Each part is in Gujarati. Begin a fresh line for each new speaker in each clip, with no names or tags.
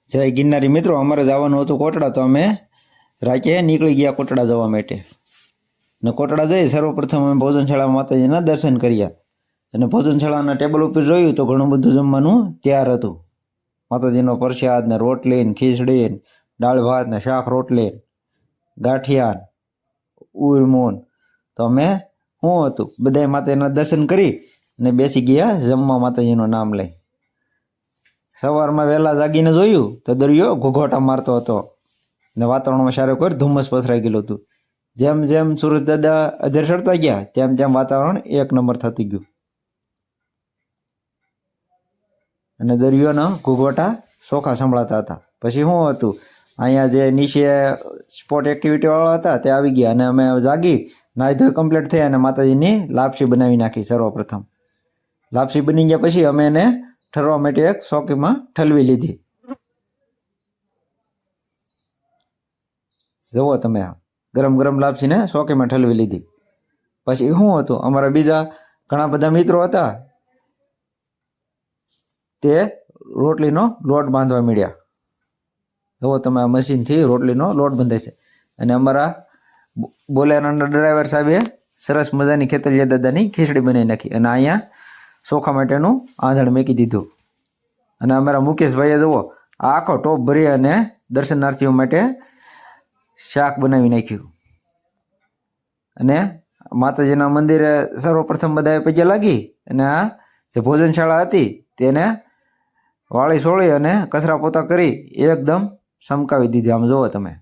જય ગિરનારી મિત્રો, અમારે જવાનું હતું કોટડા, તો અમે રાતે નીકળી ગયા કોટડા જવા માટે. અને કોટડા જઈ સર્વપ્રથમ અમે ભોજનશાળામાં માતાજીના દર્શન કર્યા. અને ભોજનશાળાના ટેબલ ઉપર જોયું તો ઘણું બધું જમવાનું તૈયાર હતું. માતાજીનો પ્રસાદ ને રોટલી ને ખીચડી ને દાળ ભાત ને શાક રોટલી ગાંઠિયા ઉરમોન. તો અમે શું હતું બધાય માતાજીના દર્શન કરી અને બેસી ગયા જમવા માતાજીનું નામ લઈ. સવારમાં વહેલા જાગીને જોયું તો દરિયો ઘોઘોટા મારતો હતો ને વાતાવરણમાં સારો કોઈ ધુમ્મસ પસરાઈ ગયેલું હતું. જેમ જેમ સૂરજ દાદા અધેર ચડતા ગયા તેમ તેમ વાતાવરણ એક નંબર થતું ગયું અને દરિયોના ઘોઘોટા ચોખા સંભળાતા હતા. પછી શું હતું અહીંયા જે નીચે સ્પોર્ટ એક્ટિવિટી વાળા હતા તે આવી ગયા અને અમે જાગી નાહી ધોઈ કમ્પ્લીટ થઈ અને માતાજીની લાપસી બનાવી નાખી. સર્વપ્રથમ લાપસી બની ગયા પછી અમે એને ઠરવા માટે એક ચોકીમાં ઠલવી લીધી. જુઓ તમે આ ગરમ ગરમ લાપસીને ચોકીમાં ઠલવી લીધી. પછી શું હતું અમારા બીજા ઘણા બધા મિત્રો હતા તે રોટલીનો લોટ બાંધવા મળ્યા. જુઓ તમે આ મશીનથી રોટલીનો લોટ બંધાય છે. અને અમારા બોલેરાના ડ્રાઈવર સાહેબે સરસ મજાની ખેતલિયા દાદાની ખીચડી બનાવી નાખી અને અહીંયા ચોખા માટેનું આંધણ મેકી દીધું. અને અમારા મુકેશભાઈએ જુઓ આખો ટોપ ભરી અને દર્શનાર્થીઓ માટે શાક બનાવી નાખ્યું. અને માતાજીના મંદિરે સર્વપ્રથમ બધાએ પગે લાગી અને આ જે ભોજનશાળા હતી તેને વાળી સોળી અને કચરા પોતા કરી એકદમ સમકાવી દીધી. આમ જુઓ તમે.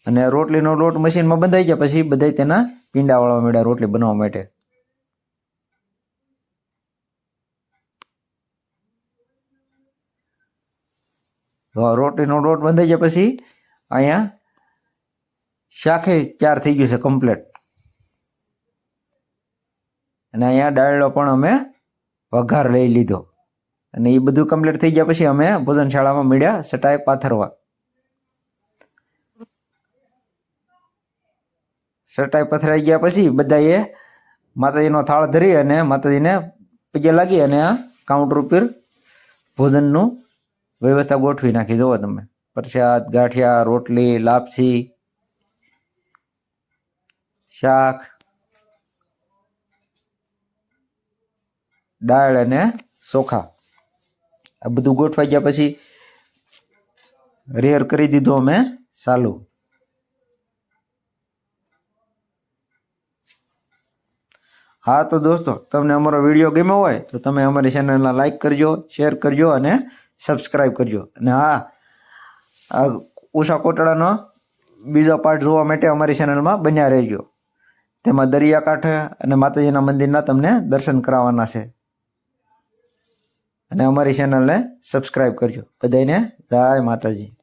અને રોટલીનો લોટ મશીનમાં બંધાઈ ગયા પછી બધા તેના પીંડા વાળવા માંડ્યા રોટલી બનાવવા માટે. રોટલીનો લોટ બંધાઈ ગયા પછી અહીંયા શાકે ચાર થઈ ગયું છે કમ્પ્લેટ. અને અહીંયા ડાળનો પણ અમે વઘાર લઈ લીધો. અને એ બધું કમ્પ્લીટ થઈ ગયા પછી અમે ભોજનશાળામાં મળ્યા સટાઈ પાથરવા. સટાઈ પથરાઈ ગયા પછી બધાએ માતાજીનો થાળ ધરી અને માતાજીને પગે લાગી અને આ કાઉન્ટર ઉપર ભોજનનું વ્યવસ્થા ગોઠવી નાખી. જુઓ તમે પ્રસાદ ગાંઠિયા રોટલી લાપસી શાક દાળ અને ચોખા આ બધું ગોઠવાઈ ગયા પછી રેર કરી દીધું અમે ચાલુ. હા તો દોસ્તો, તમને અમારો વિડીયો ગમ્યો હોય તો તમે અમારી ચેનલને લાઈક કરજો, શેર કરજો અને સબસ્ક્રાઈબ કરજો. અને હા, આ ઉષા કોટડાનો બીજો પાર્ટ જોવા માટે અમારી ચેનલમાં બન્યા રહેજો. તેમાં દરિયાકાંઠે અને માતાજીના મંદિરના તમને દર્શન કરાવવાના છે. અને અમારી ચેનલને સબસ્ક્રાઈબ કરજો. બધાને જય માતાજી.